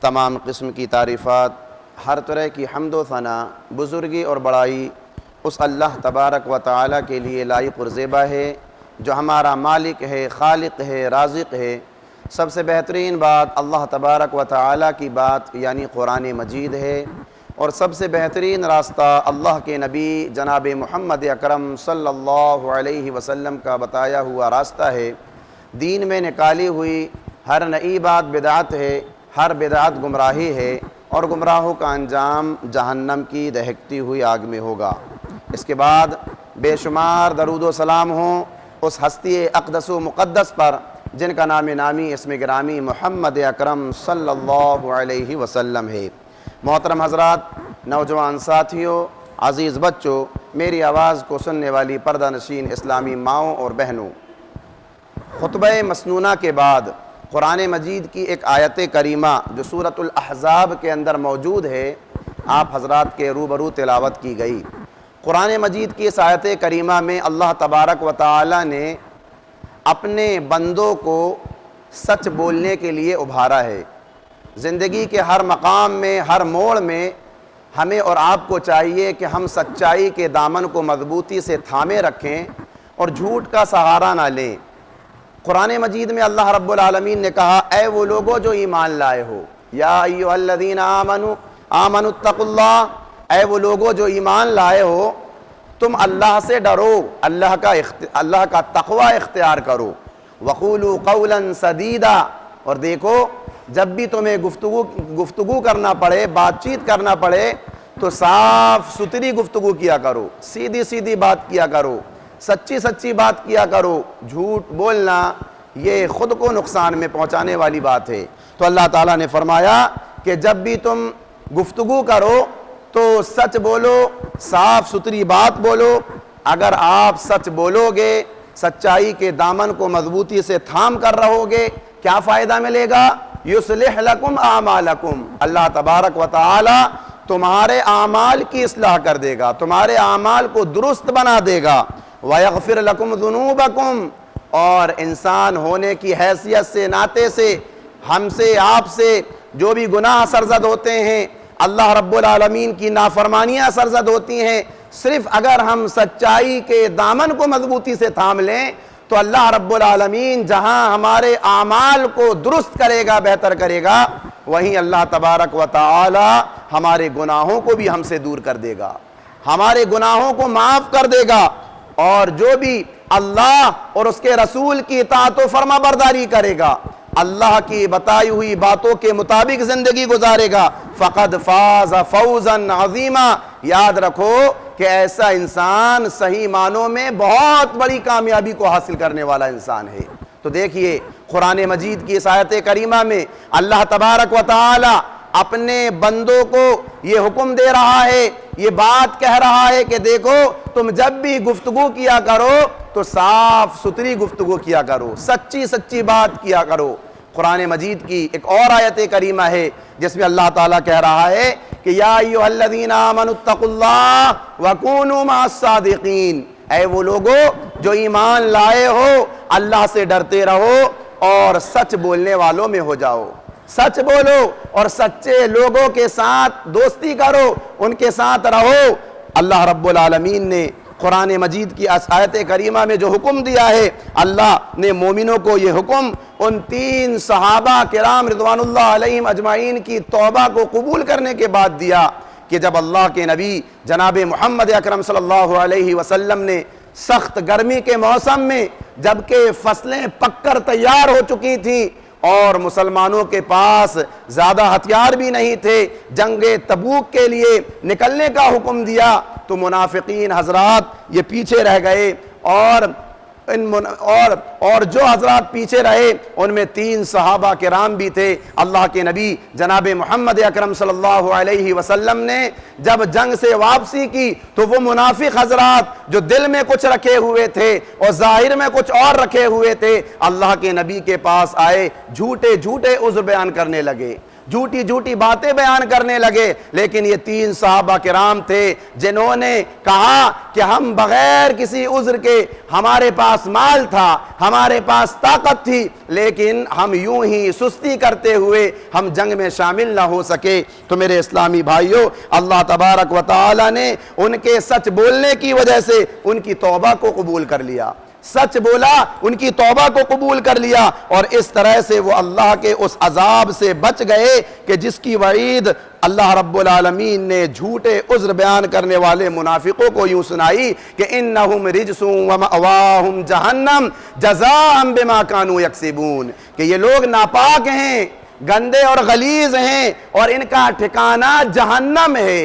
تمام قسم کی تعریفات، ہر طرح کی حمد و ثنا، بزرگی اور بڑائی اس اللہ تبارک و تعالیٰ کے لیے لائق اور زیبا ہے جو ہمارا مالک ہے، خالق ہے، رازق ہے۔ سب سے بہترین بات اللہ تبارک و تعالیٰ کی بات یعنی قرآن مجید ہے، اور سب سے بہترین راستہ اللہ کے نبی جناب محمد اکرم صلی اللہ علیہ وسلم کا بتایا ہوا راستہ ہے۔ دین میں نکالی ہوئی ہر نئی بات بدعت ہے، ہر بدعت گمراہی ہے، اور گمراہوں کا انجام جہنم کی دہکتی ہوئی آگ میں ہوگا۔ اس کے بعد بے شمار درود و سلام ہوں اس ہستی اقدس و مقدس پر جن کا نام نامی اسم گرامی محمد اکرم صلی اللہ علیہ وسلم ہے۔ محترم حضرات، نوجوان ساتھیوں، عزیز بچوں، میری آواز کو سننے والی پردہ نشین اسلامی ماؤں اور بہنوں، خطبہ مسنونہ کے بعد قرآن مجید کی ایک آیت کریمہ جو سورۃ الاحزاب کے اندر موجود ہے آپ حضرات کے روبرو تلاوت کی گئی۔ قرآن مجید کی اس آیت کریمہ میں اللہ تبارک و تعالی نے اپنے بندوں کو سچ بولنے کے لیے ابھارا ہے۔ زندگی کے ہر مقام میں، ہر موڑ میں ہمیں اور آپ کو چاہیے کہ ہم سچائی کے دامن کو مضبوطی سے تھامے رکھیں اور جھوٹ کا سہارا نہ لیں۔ قرآن مجید میں اللہ رب العالمین نے کہا، اے وہ لوگوں جو ایمان لائے ہو، یا ایھا الذین آمنوا اتقوا اللہ، اے وہ لوگوں جو ایمان لائے ہو تم اللہ سے ڈرو، اللہ کا تقوی اختیار کرو، وقولوا قولا سدیدا، اور دیکھو جب بھی تمہیں گفتگو کرنا پڑے، بات چیت کرنا پڑے تو صاف ستھری گفتگو کیا کرو، سیدھی سیدھی بات کیا کرو، سچی سچی بات کیا کرو۔ جھوٹ بولنا یہ خود کو نقصان میں پہنچانے والی بات ہے۔ تو اللہ تعالیٰ نے فرمایا کہ جب بھی تم گفتگو کرو تو سچ بولو، صاف ستھری بات بولو۔ اگر آپ سچ بولو گے، سچائی کے دامن کو مضبوطی سے تھام کر رہو گے، کیا فائدہ ملے گا؟ یصلح لکم اعمالکم، اللہ تبارک و تعالی تمہارے اعمال کی اصلاح کر دے گا، تمہارے اعمال کو درست بنا دے گا۔ وَيَغْفِرْ لَكُمْ ذُنُوبَكُمْ، اور انسان ہونے کی حیثیت سے، ناطے سے، ہم سے، آپ سے جو بھی گناہ سرزد ہوتے ہیں، اللہ رب العالمین کی نافرمانیاں سرزد ہوتی ہیں، صرف اگر ہم سچائی کے دامن کو مضبوطی سے تھام لیں تو اللہ رب العالمین جہاں ہمارے اعمال کو درست کرے گا، بہتر کرے گا، وہیں اللہ تبارک و تعالی ہمارے گناہوں کو بھی ہم سے دور کر دے گا، ہمارے گناہوں کو معاف کر دے گا، اور جو بھی اللہ اور اس کے رسول کی اطاعت و فرما برداری کرے گا، اللہ کی بتائی ہوئی باتوں کے مطابق زندگی گزارے گا، فقد فاز فوزا عظیما، یاد رکھو کہ ایسا انسان صحیح معنوں میں بہت بڑی کامیابی کو حاصل کرنے والا انسان ہے۔ تو دیکھیے قرآن مجید کی اس آیت کریمہ میں اللہ تبارک و تعالی اپنے بندوں کو یہ حکم دے رہا ہے، یہ بات کہہ رہا ہے کہ دیکھو تم جب بھی گفتگو کیا کرو تو صاف ستھری گفتگو کیا کرو، سچی سچی بات کیا کرو۔ قرآن مجید کی ایک اور آیت کریمہ ہے جس میں اللہ تعالیٰ کہہ رہا ہے کہ یا ایھا الذین آمنوا اتقوا اللہ وکونوا مع الصادقین، اے وہ لوگو جو ایمان لائے ہو اللہ سے ڈرتے رہو اور سچ بولنے والوں میں ہو جاؤ، سچ بولو اور سچے لوگوں کے ساتھ دوستی کرو، ان کے ساتھ رہو۔ اللہ رب العالمین نے قرآن مجید کی آیت کریمہ میں جو حکم دیا ہے، اللہ نے مومنوں کو یہ حکم ان 3 صحابہ کرام رضوان اللہ علیہم اجمعین کی توبہ کو قبول کرنے کے بعد دیا کہ جب اللہ کے نبی جناب محمد اکرم صلی اللہ علیہ وسلم نے سخت گرمی کے موسم میں جبکہ فصلیں پک کر تیار ہو چکی تھیں اور مسلمانوں کے پاس زیادہ ہتھیار بھی نہیں تھے، جنگ تبوک کے لیے نکلنے کا حکم دیا تو منافقین حضرات یہ پیچھے رہ گئے، اور جو حضرات پیچھے رہے ان میں 3 صحابہ کرام بھی تھے۔ اللہ کے نبی جناب محمد اکرم صلی اللہ علیہ وسلم نے جب جنگ سے واپسی کی تو وہ منافق حضرات جو دل میں کچھ رکھے ہوئے تھے اور ظاہر میں کچھ اور رکھے ہوئے تھے، اللہ کے نبی کے پاس آئے، جھوٹے جھوٹے عذر بیان کرنے لگے، جھوٹی جھوٹی باتیں بیان کرنے لگے۔ لیکن یہ 3 صحابہ کرام تھے جنہوں نے کہا کہ ہم بغیر کسی عذر کے، ہمارے پاس مال تھا، ہمارے پاس طاقت تھی، لیکن ہم یوں ہی سستی کرتے ہوئے ہم جنگ میں شامل نہ ہو سکے۔ تو میرے اسلامی بھائیوں، اللہ تبارک و تعالی نے ان کے سچ بولنے کی وجہ سے ان کی توبہ کو قبول کر لیا۔ سچ بولا، ان کی توبہ کو قبول کر لیا، اور اس طرح سے وہ اللہ کے اس عذاب سے بچ گئے کہ جس کی وعید اللہ رب العالمین نے جھوٹے عذر بیان کرنے والے منافقوں کو یوں سنائی کہ انہم رجس ومأواہم جہنم جزاء بما کانوا یکسبون، کہ یہ لوگ ناپاک ہیں، گندے اور غلیظ ہیں، اور ان کا ٹھکانہ جہنم ہے۔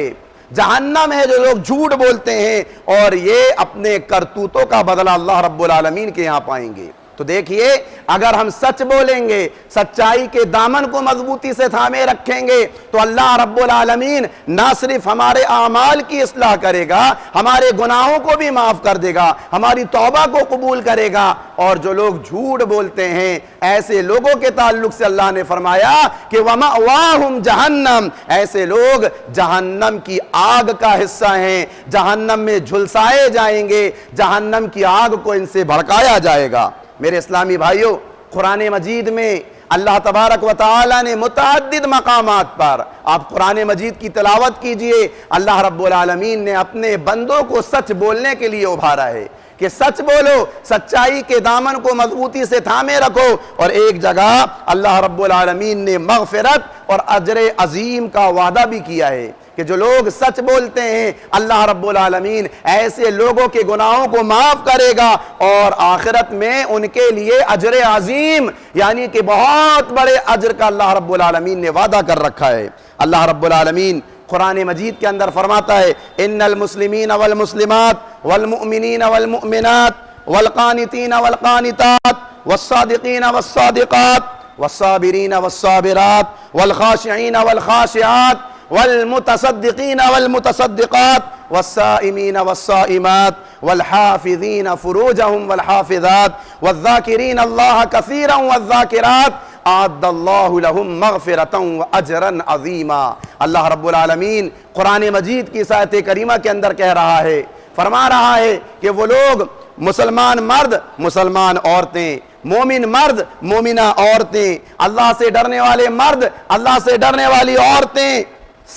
جہنم ہے جو لوگ جھوٹ بولتے ہیں، اور یہ اپنے کرتوتوں کا بدلہ اللہ رب العالمین کے یہاں پائیں گے۔ تو دیکھیے، اگر ہم سچ بولیں گے، سچائی کے دامن کو مضبوطی سے تھامے رکھیں گے، تو اللہ رب العالمین نہ صرف ہمارے اعمال کی اصلاح کرے گا، ہمارے گناہوں کو بھی معاف کر دے گا، ہماری توبہ کو قبول کرے گا۔ اور جو لوگ جھوٹ بولتے ہیں، ایسے لوگوں کے تعلق سے اللہ نے فرمایا کہ وَمَأْوَاهُمْ جَهَنَّمْ، ایسے لوگ جہنم کی آگ کا حصہ ہیں، جہنم میں جھلسائے جائیں گے، جہنم کی آگ کو ان سے بھڑکایا جائے گا۔ میرے اسلامی بھائیوں، قرآن مجید میں اللہ تبارک و تعالی نے متعدد مقامات پر، آپ قرآن مجید کی تلاوت کیجئے، اللہ رب العالمین نے اپنے بندوں کو سچ بولنے کے لیے ابھارا ہے کہ سچ بولو، سچائی کے دامن کو مضبوطی سے تھامے رکھو۔ اور ایک جگہ اللہ رب العالمین نے مغفرت اور اجر عظیم کا وعدہ بھی کیا ہے کہ جو لوگ سچ بولتے ہیں، اللہ رب العالمین ایسے لوگوں کے گناہوں کو معاف کرے گا، اور آخرت میں ان کے لیے اجر عظیم، یعنی کہ بہت بڑے اجر کا اللہ رب العالمین نے وعدہ کر رکھا ہے۔ اللہ رب العالمین قرآن مجید کے اندر فرماتا ہے ان المسلمین والمسلمات والمؤمنین والمؤمنات والقانتین والقانتات والصادقین والصادقات والصابرین والصابرات والخاشعین والخاشعات والمتصدقین والمتصدقات والصائمین والصائمات والحافظین فروجہم والحافظات والذاکرین اللہ کثیرا والذاکرات اعد اللہ لہم مغفرتا واجرا عظیما۔ اللہ رب العالمین قرآن مجید کی آیت کریمہ کے اندر کہہ رہا ہے، فرما رہا ہے کہ وہ لوگ مسلمان مرد، مسلمان عورتیں، مومن مرد، مومنہ عورتیں، اللہ سے ڈرنے والے مرد، اللہ سے ڈرنے والی عورتیں،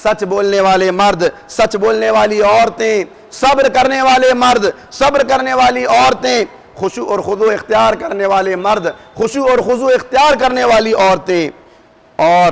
سچ بولنے والے مرد، سچ بولنے والی عورتیں، صبر کرنے والے مرد، صبر کرنے والی عورتیں، خشوع اور خضوع اختیار کرنے والے مرد، خشوع اور خضوع اختیار کرنے والی عورتیں، اور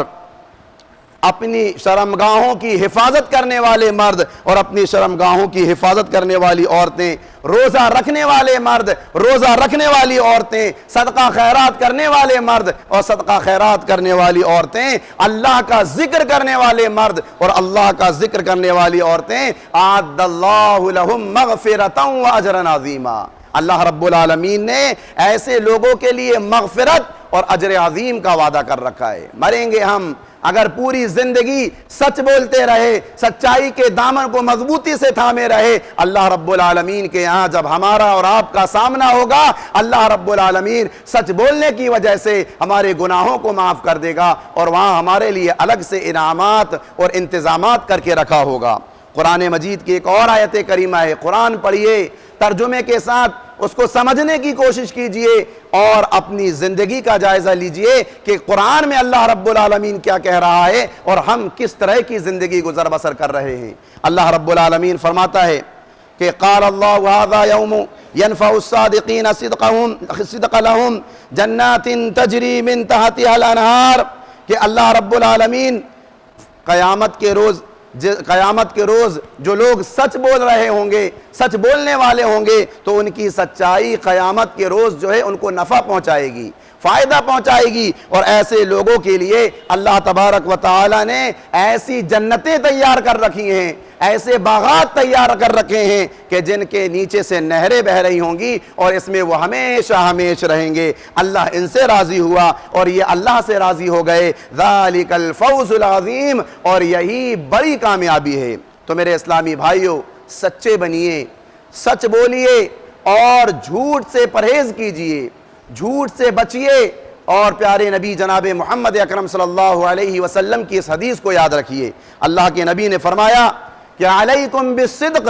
اپنی شرمگاہوں کی حفاظت کرنے والے مرد اور اپنی شرمگاہوں کی حفاظت کرنے والی عورتیں، روزہ رکھنے والے مرد، روزہ رکھنے والی عورتیں، صدقہ خیرات کرنے والے مرد اور صدقہ خیرات کرنے والی عورتیں، اللہ کا ذکر کرنے والے مرد اور اللہ کا ذکر کرنے والی عورتیں، اعد اللہ لہم مغفرتا واجرا عظیما۔ اللہ رب العالمین نے ایسے لوگوں کے لیے مغفرت اور اجر عظیم کا وعدہ کر رکھا ہے۔ مریں گے ہم اگر پوری زندگی سچ بولتے رہے، سچائی کے دامن کو مضبوطی سے تھامے رہے، اللہ رب العالمین کے یہاں جب ہمارا اور آپ کا سامنا ہوگا، اللہ رب العالمین سچ بولنے کی وجہ سے ہمارے گناہوں کو معاف کر دے گا، اور وہاں ہمارے لیے الگ سے انعامات اور انتظامات کر کے رکھا ہوگا۔ قرآن مجید کی ایک اور آیت کریمہ ہے، قرآن پڑھیے، ترجمے کے ساتھ اس کو سمجھنے کی کوشش کیجئے اور اپنی زندگی کا جائزہ لیجئے کہ قرآن میں اللہ رب العالمین کیا کہہ رہا ہے اور ہم کس طرح کی زندگی گزر بسر کر رہے ہیں۔ اللہ رب العالمین فرماتا ہے کہ قال اللہ هذا یوم ينفع الصادقین صدق لهم جنات تجری من تحتها الانہار، کہ اللہ رب العالمین قیامت کے روز جو لوگ سچ بول رہے ہوں گے، سچ بولنے والے ہوں گے، تو ان کی سچائی قیامت کے روز جو ہے ان کو نفع پہنچائے گی، فائدہ پہنچائے گی، اور ایسے لوگوں کے لیے اللہ تبارک و تعالی نے ایسی جنتیں تیار کر رکھی ہیں، ایسے باغات تیار کر رکھے ہیں کہ جن کے نیچے سے نہریں بہہ رہی ہوں گی، اور اس میں وہ ہمیشہ ہمیشہ رہیں گے۔ اللہ ان سے راضی ہوا اور یہ اللہ سے راضی ہو گئے۔ ذالک الفوز العظیم، اور یہی بڑی کامیابی ہے۔ تو میرے اسلامی بھائیوں، سچے بنیے، سچ بولیے اور جھوٹ سے پرہیز کیجئے، جھوٹ سے بچیے، اور پیارے نبی جناب محمد اکرم صلی اللہ علیہ وسلم کی اس حدیث کو یاد رکھیے۔ اللہ کے نبی نے فرمایا کہ علیکم بالصدق،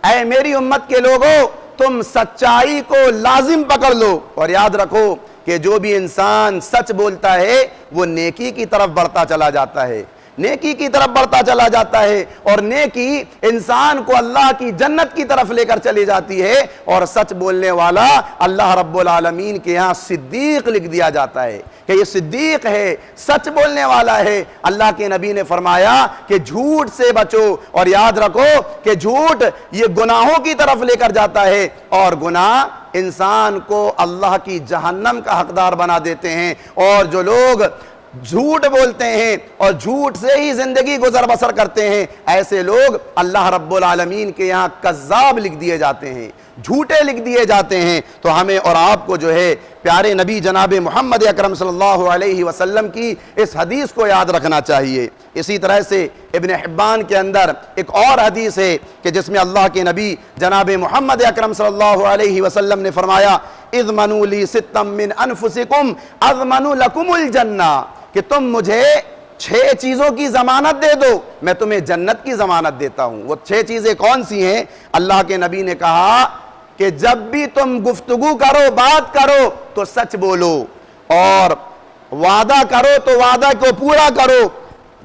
اے میری امت کے لوگوں تم سچائی کو لازم پکڑ لو، اور یاد رکھو کہ جو بھی انسان سچ بولتا ہے وہ نیکی کی طرف بڑھتا چلا جاتا ہے، نیکی کی طرف بڑھتا چلا جاتا ہے، اور نیکی انسان کو اللہ کی جنت کی طرف لے کر چلی جاتی ہے، اور سچ بولنے والا اللہ رب العالمین کے ہاں صدیق لکھ دیا جاتا ہے کہ یہ صدیق ہے، سچ بولنے والا ہے۔ اللہ کے نبی نے فرمایا کہ جھوٹ سے بچو، اور یاد رکھو کہ جھوٹ یہ گناہوں کی طرف لے کر جاتا ہے، اور گناہ انسان کو اللہ کی جہنم کا حقدار بنا دیتے ہیں۔ اور جو لوگ جھوٹ بولتے ہیں اور جھوٹ سے ہی زندگی گزر بسر کرتے ہیں، ایسے لوگ اللہ رب العالمین کے یہاں کذاب لکھ دیے جاتے ہیں، جھوٹے لکھ دیے جاتے ہیں۔ تو ہمیں اور آپ کو جو ہے پیارے نبی جناب محمد اکرم صلی اللہ علیہ وسلم کی اس حدیث کو یاد رکھنا چاہیے۔ اسی طرح سے ابن حبان کے اندر ایک اور حدیث ہے کہ جس میں اللہ کے نبی جناب محمد اکرم صلی اللہ علیہ وسلم نے فرمایا اضمنوا لی ستا من انفسکم اضمن لکم الجنہ، کہ تم مجھے 6 چیزوں کی ضمانت دے دو، میں تمہیں جنت کی ضمانت دیتا ہوں۔ وہ 6 چیزیں کون سی ہیں؟ اللہ کے نبی نے کہا کہ جب بھی تم گفتگو کرو، بات کرو تو سچ بولو، اور وعدہ کرو تو وعدہ کو پورا کرو،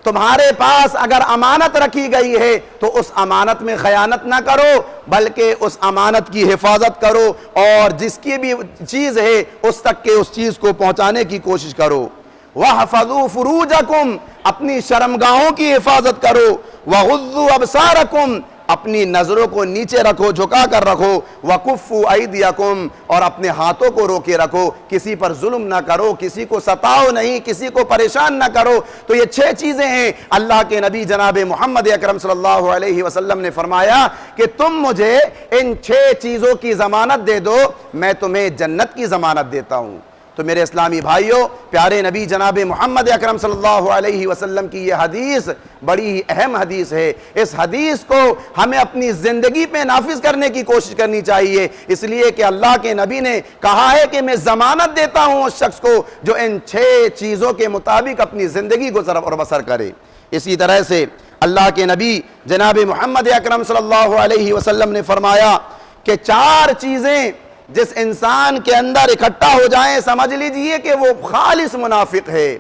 تمہارے پاس اگر امانت رکھی گئی ہے تو اس امانت میں خیانت نہ کرو بلکہ اس امانت کی حفاظت کرو، اور جس کی بھی چیز ہے اس تک کے اس چیز کو پہنچانے کی کوشش کرو۔ وَحْفَظُوا فُرُوجَكُمْ، اپنی شرمگاہوں کی حفاظت کرو۔ وَغُضُّوا أَبْصَارَكُمْ، اپنی نظروں کو نیچے رکھو، جھکا کر رکھو۔ وَكُفُّوا أَيْدِيَكُمْ، اور اپنے ہاتھوں کو روکے رکھو، کسی پر ظلم نہ کرو، کسی کو ستاؤ نہیں، کسی کو پریشان نہ کرو۔ تو یہ 6 چیزیں ہیں۔ اللہ کے نبی جناب محمد اکرم صلی اللہ علیہ وسلم نے فرمایا کہ تم مجھے ان 6 چیزوں کی ضمانت دے دو، میں تمہیں جنت کی ضمانت دیتا ہوں۔ تو میرے اسلامی بھائیوں، پیارے نبی جناب محمد اکرم صلی اللہ علیہ وسلم کی یہ حدیث بڑی ہی اہم حدیث ہے۔ اس حدیث کو ہمیں اپنی زندگی پہ نافذ کرنے کی کوشش کرنی چاہیے، اس لیے کہ اللہ کے نبی نے کہا ہے کہ میں ضمانت دیتا ہوں اس شخص کو جو ان 6 چیزوں کے مطابق اپنی زندگی گزر اور بسر کرے۔ اسی طرح سے اللہ کے نبی جناب محمد اکرم صلی اللہ علیہ وسلم نے فرمایا کہ 4 چیزیں جس انسان کے اندر اکٹھا ہو جائیں، سمجھ لیجئے کہ وہ خالص منافق ہے،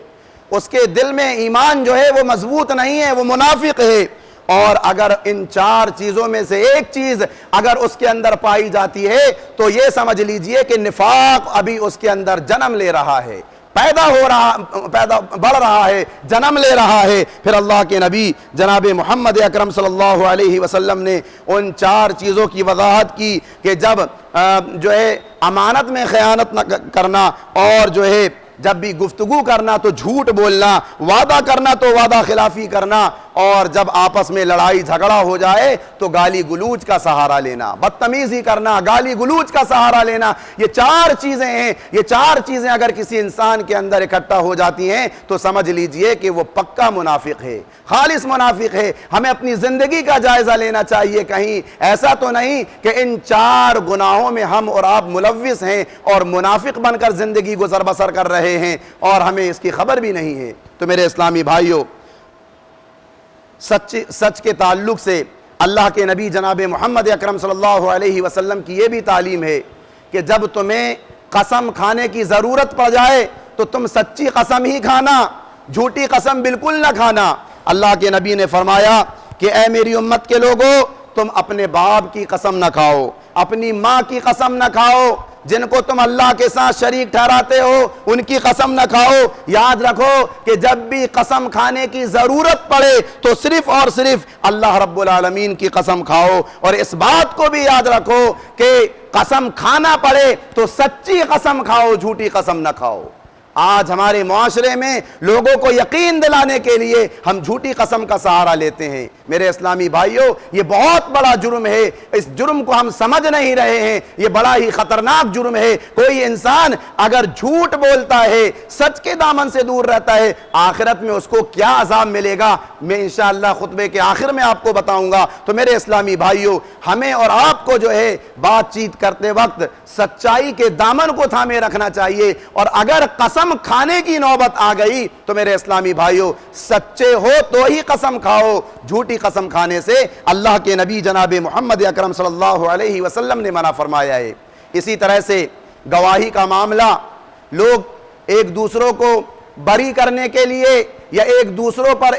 اس کے دل میں ایمان جو ہے وہ مضبوط نہیں ہے، وہ منافق ہے۔ اور اگر ان 4 چیزوں میں سے ایک چیز اگر اس کے اندر پائی جاتی ہے تو یہ سمجھ لیجئے کہ نفاق ابھی اس کے اندر جنم لے رہا ہے، بڑھ رہا ہے، جنم لے رہا ہے۔ پھر اللہ کے نبی جناب محمد اکرم صلی اللہ علیہ وسلم نے ان 4 چیزوں کی وضاحت کی کہ جب جو ہے امانت میں خیانت نہ کرنا، اور جو ہے جب بھی گفتگو کرنا تو جھوٹ بولنا، وعدہ کرنا تو وعدہ خلافی کرنا، اور جب آپس میں لڑائی جھگڑا ہو جائے تو گالی گلوچ کا سہارا لینا، بدتمیزی کرنا، گالی گلوچ کا سہارا لینا۔ یہ 4 چیزیں ہیں، یہ 4 چیزیں اگر کسی انسان کے اندر اکٹھا ہو جاتی ہیں تو سمجھ لیجئے کہ وہ پکا منافق ہے، خالص منافق ہے۔ ہمیں اپنی زندگی کا جائزہ لینا چاہیے، کہیں ایسا تو نہیں کہ ان 4 گناہوں میں ہم اور آپ ملوث ہیں اور منافق بن کر زندگی گزر بسر کر رہے ہیں اور ہمیں اس کی خبر بھی نہیں ہے۔ تو میرے اسلامی بھائیوں، سچ کے تعلق سے اللہ کے نبی جناب محمد اکرم صلی اللہ علیہ وسلم کی یہ بھی تعلیم ہے کہ جب تمہیں قسم کھانے کی ضرورت پڑ جائے تو تم سچی قسم ہی کھانا، جھوٹی قسم بالکل نہ کھانا۔ اللہ کے نبی نے فرمایا کہ اے میری امت کے لوگوں، تم اپنے باپ کی قسم نہ کھاؤ، اپنی ماں کی قسم نہ کھاؤ، جن کو تم اللہ کے ساتھ شریک ٹھہراتے ہو ان کی قسم نہ کھاؤ۔ یاد رکھو کہ جب بھی قسم کھانے کی ضرورت پڑے تو صرف اور صرف اللہ رب العالمین کی قسم کھاؤ، اور اس بات کو بھی یاد رکھو کہ قسم کھانا پڑے تو سچی قسم کھاؤ، جھوٹی قسم نہ کھاؤ۔ آج ہمارے معاشرے میں لوگوں کو یقین دلانے کے لیے ہم جھوٹی قسم کا سہارا لیتے ہیں۔ میرے اسلامی بھائیوں، یہ بہت بڑا جرم ہے، اس جرم کو ہم سمجھ نہیں رہے ہیں، یہ بڑا ہی خطرناک جرم ہے۔ کوئی انسان اگر جھوٹ بولتا ہے، سچ کے دامن سے دور رہتا ہے، آخرت میں اس کو کیا عذاب ملے گا میں انشاءاللہ خطبے کے آخر میں آپ کو بتاؤں گا۔ تو میرے اسلامی بھائیوں، ہمیں اور آپ کو جو ہے بات چیت کرتے وقت سچائی کے دامن کو تھامے رکھنا چاہیے، اور اگر قسم قسم کھانے کی نوبت آ گئی تو میرے اسلامی بھائیوں سچے ہو تو ہی قسم کھاؤ، جھوٹی قسم کھانے سے اللہ کے نبی جناب محمد اکرم صلی اللہ علیہ وسلم نے منع فرمایا ہے۔ اسی طرح سے گواہی کا معاملہ، لوگ ایک دوسروں کو بری کرنے کے لیے یا ایک دوسروں پر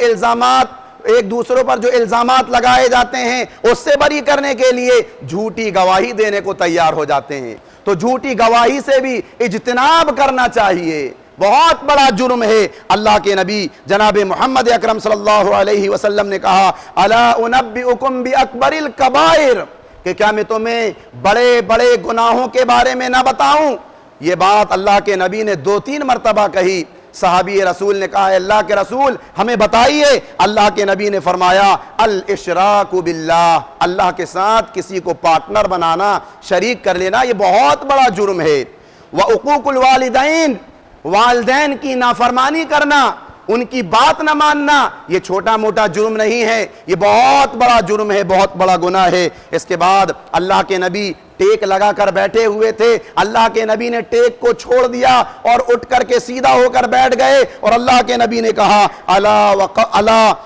جو الزامات لگائے جاتے ہیں اس سے بری کرنے کے لیے جھوٹی گواہی دینے کو تیار ہو جاتے ہیں۔ تو جھوٹی گواہی سے بھی اجتناب کرنا چاہیے، بہت بڑا جرم ہے۔ اللہ کے نبی جناب محمد اکرم صلی اللہ علیہ وسلم نے کہا الا انبئکم باکبر الکبائر، کہ کیا میں تمہیں بڑے بڑے گناہوں کے بارے میں نہ بتاؤں؟ یہ بات اللہ کے نبی نے 2-3 مرتبہ کہی۔ صحابی رسول نے کہا اللہ کے رسول ہمیں بتائیے۔ اللہ کے نبی نے فرمایا الاشراک باللہ، اللہ کے ساتھ کسی کو پارٹنر بنانا، شریک کر لینا، یہ بہت بڑا جرم ہے۔ وعقوق الوالدین، والدین کی نافرمانی کرنا، ان کی بات نہ ماننا، یہ چھوٹا موٹا جرم نہیں ہے، یہ بہت بڑا جرم ہے، بہت بڑا گناہ ہے۔ اس کے بعد اللہ کے نبی ٹیک لگا کر بیٹھے ہوئے تھے، اللہ کے نبی نے ٹیک کو چھوڑ دیا اور اٹھ کر کے سیدھا ہو کر بیٹھ گئے، اور اللہ کے نبی نے کہا الا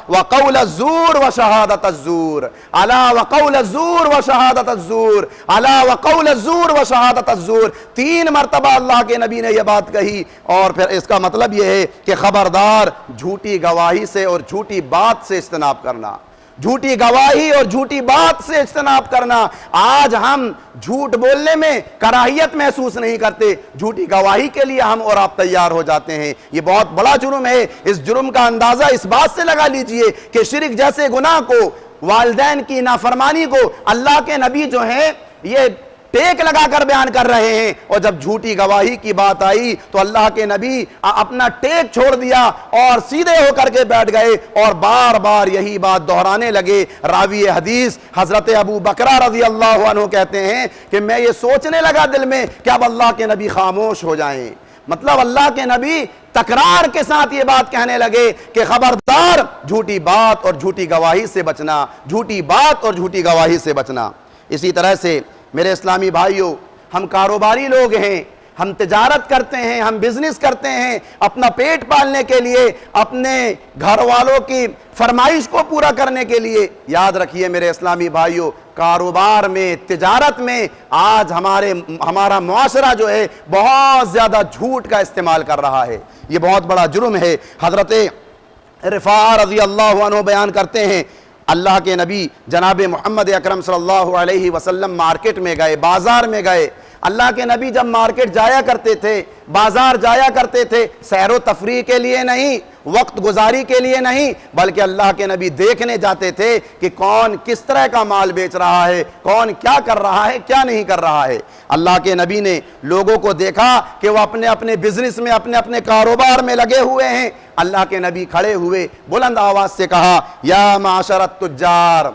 وقول الزور وشہادت الزور، الا وقول الزور وشہادت الزور، الا وقول الزور وشہادت الزور، 3 مرتبہ اللہ کے نبی نے یہ بات کہی۔ اور پھر اس کا مطلب یہ ہے کہ خبردار جھوٹی گواہی سے اور جھوٹی بات سے اجتناب کرنا، جھوٹی گواہی اور جھوٹی بات سے اجتناب کرنا۔ آج ہم جھوٹ بولنے میں کراہیت محسوس نہیں کرتے، جھوٹی گواہی کے لیے ہم اور آپ تیار ہو جاتے ہیں۔ یہ بہت بڑا جرم ہے۔ اس جرم کا اندازہ اس بات سے لگا لیجئے کہ شرک جیسے گناہ کو، والدین کی نافرمانی کو اللہ کے نبی جو ہیں یہ ٹیک لگا کر بیان کر رہے ہیں، اور جب جھوٹی گواہی کی بات آئی تو اللہ کے نبی اپنا ٹیک چھوڑ دیا اور سیدھے ہو کر کے بیٹھ گئے اور بار بار یہی بات دہرانے لگے۔ راوی حدیث حضرت ابو بکرہ رضی اللہ عنہ کہتے ہیں کہ میں یہ سوچنے لگا دل میں کہ اب اللہ کے نبی خاموش ہو جائیں، مطلب اللہ کے نبی تکرار کے ساتھ یہ بات کہنے لگے کہ خبردار جھوٹی بات اور جھوٹی گواہی سے بچنا، جھوٹی بات اور جھوٹی گواہی سے بچنا۔ اسی طرح سے میرے اسلامی بھائیوں، ہم کاروباری لوگ ہیں، ہم تجارت کرتے ہیں، ہم بزنس کرتے ہیں، اپنا پیٹ پالنے کے لیے، اپنے گھر والوں کی فرمائش کو پورا کرنے کے لیے۔ یاد رکھیے میرے اسلامی بھائیوں، کاروبار میں، تجارت میں آج ہمارا معاشرہ جو ہے بہت زیادہ جھوٹ کا استعمال کر رہا ہے، یہ بہت بڑا جرم ہے۔ حضرت رفاعہ رضی اللہ عنہ بیان کرتے ہیں اللہ کے نبی جناب محمد اکرم صلی اللہ علیہ وسلم مارکیٹ میں گئے، بازار میں گئے۔ اللہ کے نبی جب مارکیٹ جایا کرتے تھے، بازار جایا کرتے تھے، سیر و تفریح کے لیے نہیں، وقت گزاری کے لیے نہیں، بلکہ اللہ کے نبی دیکھنے جاتے تھے کہ کون کس طرح کا مال بیچ رہا ہے، کون کیا کر رہا ہے، کیا نہیں کر رہا ہے۔ اللہ کے نبی نے لوگوں کو دیکھا کہ وہ اپنے اپنے بزنس میں، اپنے اپنے کاروبار میں لگے ہوئے ہیں۔ اللہ کے نبی کھڑے ہوئے، بلند آواز سے کہا یا معاشر التجار،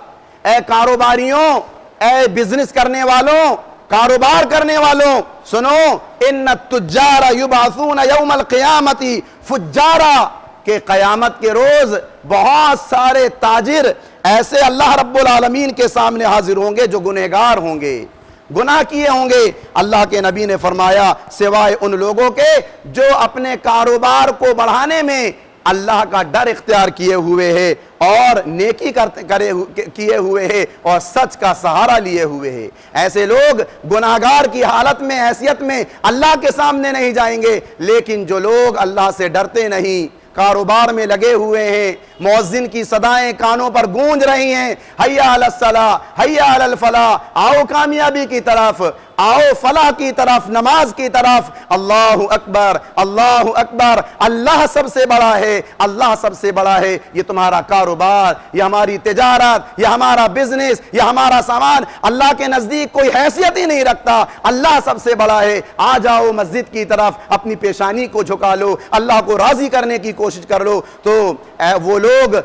اے کاروباریوں، اے بزنس کرنے والوں، کاروبار کرنے والوں، سنو، ان التجار یبعثون یوم القیامت فجارا، کہ قیامت کے روز بہت سارے تاجر ایسے اللہ رب العالمین کے سامنے حاضر ہوں گے جو گنہگار ہوں گے، گناہ کیے ہوں گے۔ اللہ کے نبی نے فرمایا سوائے ان لوگوں کے جو اپنے کاروبار کو بڑھانے میں اللہ کا ڈر اختیار کیے ہوئے ہے اور نیکی کیے ہوئے ہے اور سچ کا سہارا لیے ہوئے ہے، ایسے لوگ گناہگار کی حالت میں، حیثیت میں اللہ کے سامنے نہیں جائیں گے۔ لیکن جو لوگ اللہ سے ڈرتے نہیں، کاروبار میں لگے ہوئے ہیں، مؤذن کی صدائیں کانوں پر گونج رہی ہیں، حیا علی الصلاۃ، حیا علی الفلاح، آؤ کامیابی کی طرف، آؤ فلاح کی طرف، نماز کی طرف، اللہ اکبر، اللہ اکبر، اللہ سب سے بڑا ہے، اللہ سب سے بڑا ہے، یہ تمہارا کاروبار، یہ ہماری تجارت، یہ ہمارا بزنس، یہ ہمارا سامان اللہ کے نزدیک کوئی حیثیت ہی نہیں رکھتا، اللہ سب سے بڑا ہے۔ آ جاؤ مسجد کی طرف، اپنی پیشانی کو جھکا لو، اللہ کو راضی کرنے کی کوشش کر لو۔ تو وہ لوگ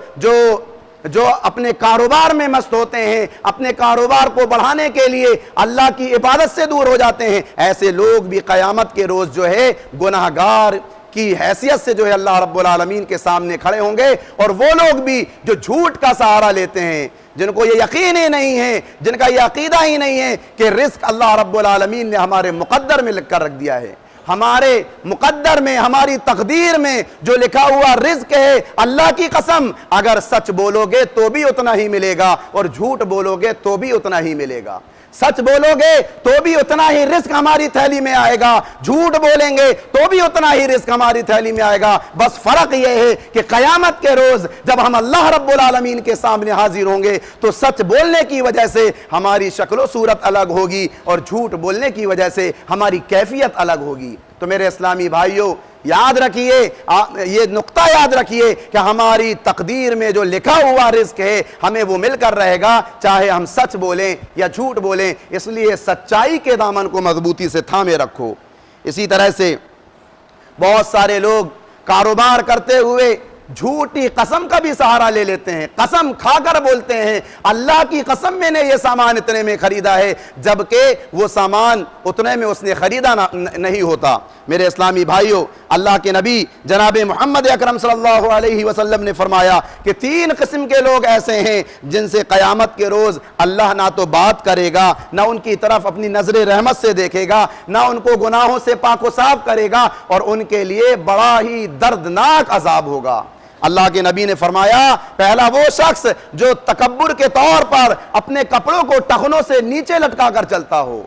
جو اپنے کاروبار میں مست ہوتے ہیں، اپنے کاروبار کو بڑھانے کے لیے اللہ کی عبادت سے دور ہو جاتے ہیں، ایسے لوگ بھی قیامت کے روز جو ہے گناہگار کی حیثیت سے جو ہے اللہ رب العالمین کے سامنے کھڑے ہوں گے۔ اور وہ لوگ بھی جو جھوٹ کا سہارا لیتے ہیں، جن کو یہ یقین ہی نہیں ہے، جن کا یہ عقیدہ ہی نہیں ہے کہ رزق اللہ رب العالمین نے ہمارے مقدر میں لکھ کر رکھ دیا ہے، ہمارے مقدر میں، ہماری تقدیر میں جو لکھا ہوا رزق ہے، اللہ کی قسم اگر سچ بولو گے تو بھی اتنا ہی ملے گا اور جھوٹ بولو گے تو بھی اتنا ہی ملے گا۔ سچ بولو گے تو بھی اتنا ہی رزق ہماری تھیلی میں آئے گا، جھوٹ بولیں گے تو بھی اتنا ہی رزق ہماری تھیلی میں آئے گا۔ بس فرق یہ ہے کہ قیامت کے روز جب ہم اللہ رب العالمین کے سامنے حاضر ہوں گے تو سچ بولنے کی وجہ سے ہماری شکل و صورت الگ ہوگی اور جھوٹ بولنے کی وجہ سے ہماری کیفیت الگ ہوگی۔ تو میرے اسلامی بھائیوں، یاد رکھیے، یہ نقطہ یاد رکھیے کہ ہماری تقدیر میں جو لکھا ہوا رزق ہے ہمیں وہ مل کر رہے گا، چاہے ہم سچ بولیں یا جھوٹ بولیں۔ اس لیے سچائی کے دامن کو مضبوطی سے تھامے رکھو۔ اسی طرح سے بہت سارے لوگ کاروبار کرتے ہوئے جھوٹی قسم کا بھی سہارا لے لیتے ہیں، قسم کھا کر بولتے ہیں اللہ کی قسم میں نے یہ سامان اتنے میں خریدا ہے، جبکہ وہ سامان اتنے میں اس نے خریدا نہیں ہوتا۔ میرے اسلامی بھائیوں، اللہ کے نبی جناب محمد اکرم صلی اللہ علیہ وسلم نے فرمایا کہ 3 قسم کے لوگ ایسے ہیں جن سے قیامت کے روز اللہ نہ تو بات کرے گا، نہ ان کی طرف اپنی نظر رحمت سے دیکھے گا، نہ ان کو گناہوں سے پاک و صاف کرے گا، اور ان کے لیے بڑا ہی دردناک عذاب ہوگا۔ اللہ کے نبی نے فرمایا، پہلا وہ شخص جو تکبر کے طور پر اپنے کپڑوں کو ٹخنوں سے نیچے لٹکا کر چلتا ہو،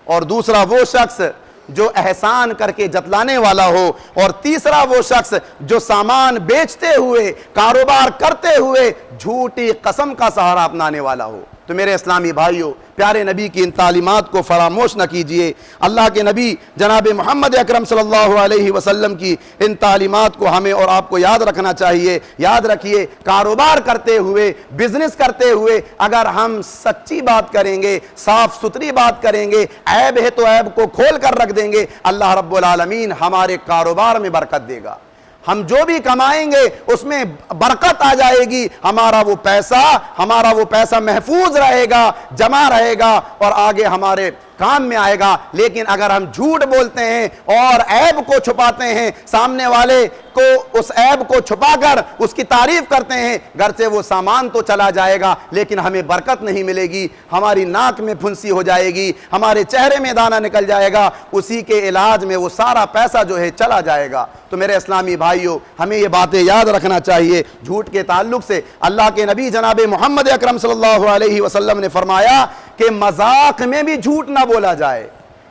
اور دوسرا وہ شخص جو احسان کر کے جتلانے والا ہو، اور تیسرا وہ شخص جو سامان بیچتے ہوئے، کاروبار کرتے ہوئے جھوٹی قسم کا سہارا اپنانے والا ہو۔ تو میرے اسلامی بھائیوں، پیارے نبی کی ان تعلیمات کو فراموش نہ کیجئے۔ اللہ کے نبی جناب محمد اکرم صلی اللہ علیہ وسلم کی ان تعلیمات کو ہمیں اور آپ کو یاد رکھنا چاہیے۔ یاد رکھیے، کاروبار کرتے ہوئے، بزنس کرتے ہوئے اگر ہم سچی بات کریں گے، صاف ستھری بات کریں گے، عیب ہے تو عیب کو کھول کر رکھ دیں گے، اللہ رب العالمین ہمارے کاروبار میں برکت دے گا۔ ہم جو بھی کمائیں گے اس میں برکت آ جائے گی، ہمارا وہ پیسہ محفوظ رہے گا، جمع رہے گا اور آگے ہمارے کام میں آئے گا۔ لیکن اگر ہم جھوٹ بولتے ہیں اور عیب کو چھپاتے ہیں، سامنے والے کو اس عیب کو چھپا کر اس کی تعریف کرتے ہیں، گھر سے وہ سامان تو چلا جائے گا لیکن ہمیں برکت نہیں ملے گی، ہماری ناک میں پھنسی ہو جائے گی، ہمارے چہرے میں دانہ نکل جائے گا، اسی کے علاج میں وہ سارا پیسہ جو ہے چلا جائے گا۔ تو میرے اسلامی بھائیوں، ہمیں یہ باتیں یاد رکھنا چاہیے۔ جھوٹ کے تعلق سے اللہ کے نبی جناب محمد اکرم صلی اللہ علیہ وسلم نے فرمایا کہ مذاق میں بھی جھوٹ نہ بولا جائے،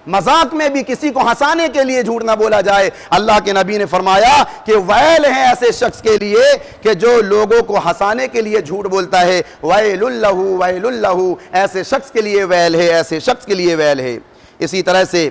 مذاق میں بھی کسی کو ہنسانے کے لیے جھوٹ نہ بولا جائے۔ اللہ کے نبی نے فرمایا کہ ویل ہے ایسے شخص کے لیے کہ جو لوگوں کو ہنسانے کے لیے جھوٹ بولتا ہے، ویل لہ ویل لہ، ایسے شخص کے لیے ویل ہے، ایسے شخص کے لیے ویل ہے۔ اسی طرح سے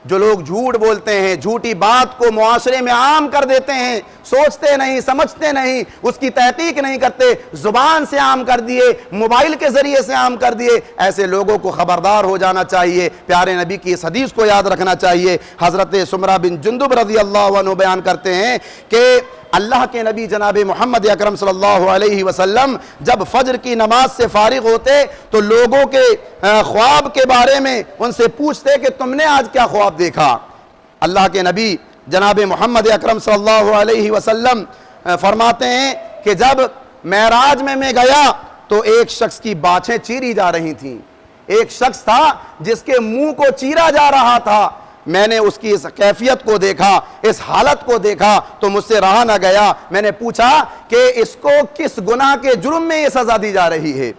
جو لوگ جھوٹ بولتے ہیں، جھوٹی بات کو معاشرے میں عام کر دیتے ہیں، سوچتے نہیں، سمجھتے نہیں، اس کی تحقیق نہیں کرتے، زبان سے عام کر دیے، موبائل کے ذریعے سے عام کر دیے، ایسے لوگوں کو خبردار ہو جانا چاہیے۔ پیارے نبی کی اس حدیث کو یاد رکھنا چاہیے۔ حضرت سمرہ بن جندب رضی اللہ عنہ بیان کرتے ہیں کہ اللہ کے نبی جناب محمد اکرم صلی اللہ علیہ وسلم جب فجر کی نماز سے فارغ ہوتے تو لوگوں کے خواب کے بارے میں ان سے پوچھتے کہ تم نے آج کیا خواب دیکھا؟ اللہ کے نبی جناب محمد اکرم صلی اللہ علیہ وسلم فرماتے ہیں کہ جب معراج میں گیا تو ایک شخص کی باچھیں چیری جا رہی تھیں، ایک شخص تھا جس کے منہ کو چیرا جا رہا تھا۔ میں نے اس کی اس کیفیت کو دیکھا، اس حالت کو دیکھا تو مجھ سے رہا نہ گیا، میں نے پوچھا کہ اس کو کس گناہ کے جرم میں یہ سزا دی جا رہی ہے؟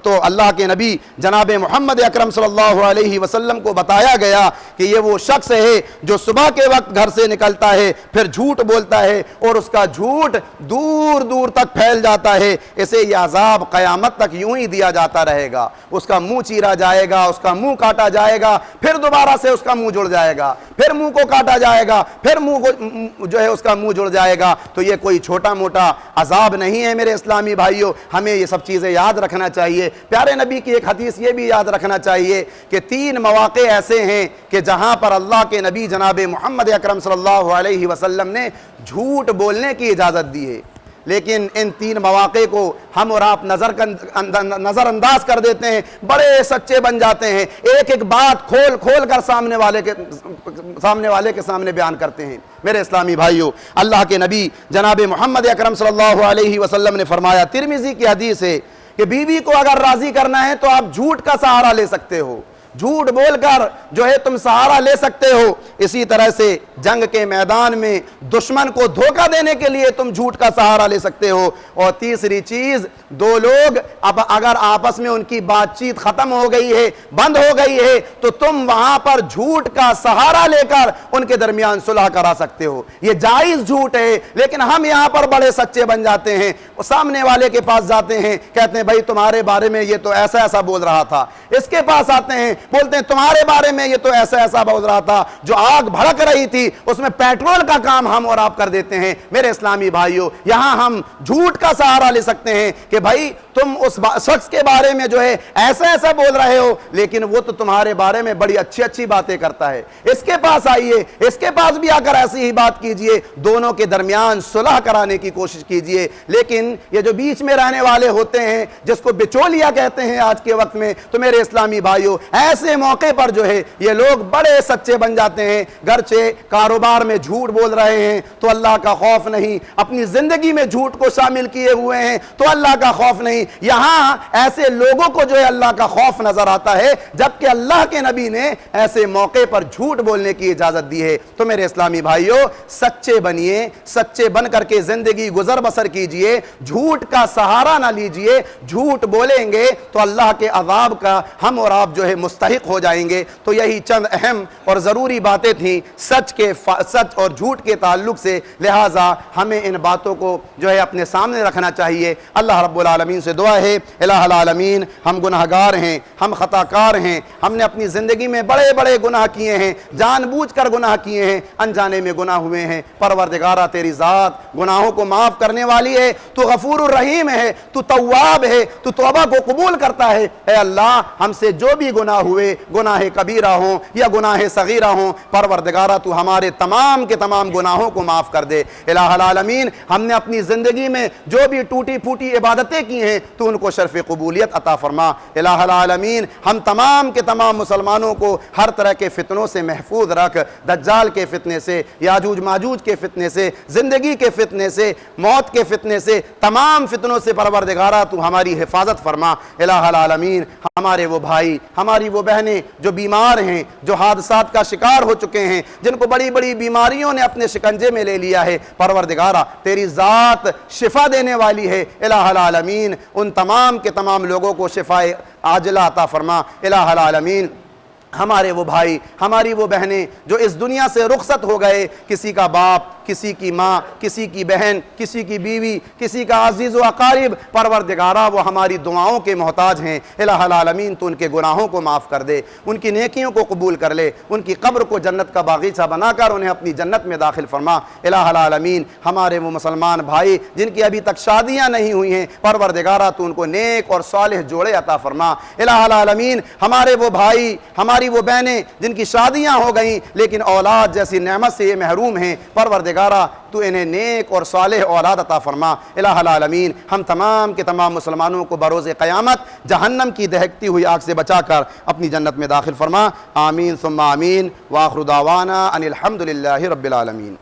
تو اللہ کے نبی جناب محمد اکرم صلی اللہ علیہ وسلم کو بتایا گیا کہ یہ وہ شخص ہے جو صبح کے وقت گھر سے نکلتا ہے، پھر جھوٹ بولتا ہے اور اس کا جھوٹ دور دور تک پھیل جاتا ہے، اسے یہ عذاب قیامت تک یوں ہی دیا جاتا رہے گا۔ اس کا منہ چیرا جائے گا، اس کا منہ کاٹا جائے گا، پھر دوبارہ سے اس کا منہ جڑ جائے گا، پھر منہ کو کاٹا جائے گا، پھر منہ کو جو ہے اس کا منہ جڑ جائے گا۔ تو یہ کوئی چھوٹا موٹا عذاب نہیں ہے میرے اسلامی بھائیوں، ہمیں یہ سب چیزیں یاد رکھنا چاہیے۔ پیارے نبی کی ایک حدیث یہ بھی یاد رکھنا چاہیے کہ 3 مواقع ایسے ہیں کہ جہاں پر اللہ کے نبی جناب محمد اکرم صلی اللہ علیہ وسلم نے جھوٹ بولنے کی اجازت دی ہے، لیکن ان 3 مواقع کو ہم اور آپ نظر انداز کر دیتے ہیں، بڑے سچے بن جاتے ہیں، ایک ایک بات کھول کر سامنے والے کے سامنے بیان کرتے ہیں۔ میرے اسلامی بھائیوں، اللہ کے نبی جناب محمد اکرم صلی اللہ علیہ وسلم نے فرمایا، ترمذی کی حدیث ہے کہ بیوی کو اگر راضی کرنا ہے تو آپ جھوٹ کا سہارا لے سکتے ہو، جھوٹ بول کر جو ہے تم سہارا لے سکتے ہو، اسی طرح سے جنگ کے میدان میں دشمن کو دھوکہ دینے کے لیے تم جھوٹ کا سہارا لے سکتے ہو۔ اور تیسری چیز، دو لوگ اب اگر آپس میں ان کی بات چیت ختم ہو گئی ہے، بند ہو گئی ہے، تو تم وہاں پر جھوٹ کا سہارا لے کر ان کے درمیان صلح کرا سکتے ہو۔ یہ جائز جھوٹ ہے، لیکن ہم یہاں پر بڑے سچے بن جاتے ہیں، سامنے والے کے پاس جاتے ہیں، کہتے ہیں بھائی تمہارے بارے میں یہ تو ایسا ایسا بول رہا تھا، اس کے پاس آتے ہیں بولتے ہیں تمہارے بارے میں یہ تو ایسا ایسا بول رہا تھا، جو آگ بھڑک رہی تھی اس میں پیٹرول کا کام ہم اور آپ کر دیتے ہیں۔ میرے اسلامی بھائیوں، یہاں ہم جھوٹ کا سہارا لے سکتے ہیں کہ بھائی تم اس شخص کے بارے میں جو ہے ایسا ایسا بول رہے ہو، لیکن وہ تو تمہارے بارے میں بڑی اچھی اچھی باتیں کرتا ہے، اس کے پاس آئیے، اس کے پاس بھی آ کر ایسی ہی بات کیجئے، دونوں کے درمیان صلح کرانے کی کوشش کیجئے۔ لیکن یہ جو بیچ میں رہنے والے ہوتے ہیں، جس کو بچولیا کہتے ہیں آج کے وقت میں، تو میرے اسلامی بھائیوں، ایسے موقع پر جو ہے یہ لوگ بڑے سچے بن جاتے ہیں۔ گرچہ کاروبار میں جھوٹ بول رہے ہیں تو اللہ کا خوف نہیں، اپنی زندگی میں جھوٹ کو شامل کیے ہوئے ہیں تو اللہ کا خوف نہیں۔ یہاں ایسے لوگوں کو جو ہے اللہ کا خوف نظر آتا ہے، جبکہ اللہ کے نبی نے ایسے موقع پر جھوٹ بولنے کی اجازت دی ہے۔ تو میرے اسلامی بھائیوں، سچے بنیے، سچے بن کر کے زندگی گزر بسر کیجئے، جھوٹ کا سہارا نہ لیجئے۔ جھوٹ بولیں گے تو اللہ کے عذاب کا ہم اور آپ جو ہے مستحق ہو جائیں گے۔ تو یہی چند اہم اور ضروری باتیں تھیں سچ اور جھوٹ کے تعلق سے، لہٰذا ہمیں ان باتوں کو جو ہے اپنے سامنے رکھنا چاہیے۔ اللہ رب العالمین سے دعا ہے، الہ العالمین، ہم گناہگار ہیں، ہم خطا کار ہیں، ہم نے اپنی زندگی میں بڑے بڑے گناہ کیے ہیں، جان بوجھ کر گناہ کیے ہیں، انجانے میں گناہ ہوئے ہیں۔ پروردگارہ تیری ذات گناہوں کو معاف کرنے والی ہے، تو غفور الرحیم ہے، تو تواب ہے، تو توبہ کو قبول کرتا ہے۔ اے اللہ، ہم سے جو بھی گناہ ہوئے، گناہ کبیرہ ہوں یا گناہ صغیرہ ہوں، پروردگارہ تو ہمارے تمام کے تمام گناہوں کو معاف کر دے۔ الہ العالمین، ہم نے اپنی زندگی میں جو بھی ٹوٹی پھوٹی عبادتیں کی ہیں تو ان کو شرف قبولیت عطا فرما۔ الہ العالمین، ہم تمام کے تمام مسلمانوں کو ہر طرح کے فتنوں سے محفوظ رکھ، دجال کے فتنے سے، یاجوج ماجوج کے فتنے سے، زندگی کے فتنے سے، موت کے فتنے سے، تمام فتنوں سے پروردگارہ تو ہماری حفاظت فرما۔ الہ العالمین، ہمارے وہ بھائی، ہماری وہ بہنیں جو بیمار ہیں، جو حادثات کا شکار ہو چکے ہیں، جن کو بڑی بڑی بیماریوں نے اپنے شکنجے میں لے لیا ہے، پروردگارہ تیری ذات شفا دینے والی ہے۔ الہ العالمین، ان تمام کے تمام لوگوں کو شفا عاجلہ عطا فرما۔ الہ العالمین، ہمارے وہ بھائی، ہماری وہ بہنیں جو اس دنیا سے رخصت ہو گئے، کسی کا باپ، کسی کی ماں، کسی کی بہن، کسی کی بیوی، کسی کا عزیز و اقارب، پروردگارہ وہ ہماری دعاؤں کے محتاج ہیں۔ الہ العالمین، تو ان کے گناہوں کو معاف کر دے، ان کی نیکیوں کو قبول کر لے، ان کی قبر کو جنت کا باغیچہ بنا کر انہیں اپنی جنت میں داخل فرما۔ الہ العالمین، ہمارے وہ مسلمان بھائی جن کی ابھی تک شادیاں نہیں ہوئی ہیں، پروردگارہ تو ان کو نیک اور صالح جوڑے عطا فرما۔ الہ العالمین، ہمارے وہ بھائی، ہماری وہ بہنیں جن کی شادیاں ہو گئیں لیکن اولاد جیسی نعمت سے یہ محروم ہیں، پروردگارہ تو انہیں نیک اور صالح اولاد عطا فرما۔ الہ العالمین، ہم تمام کے تمام مسلمانوں کو بروز قیامت جہنم کی دہکتی ہوئی آگ سے بچا کر اپنی جنت میں داخل فرما۔ آمین ثم آمین، وآخر دعوانا ان الحمد للہ رب العالمین۔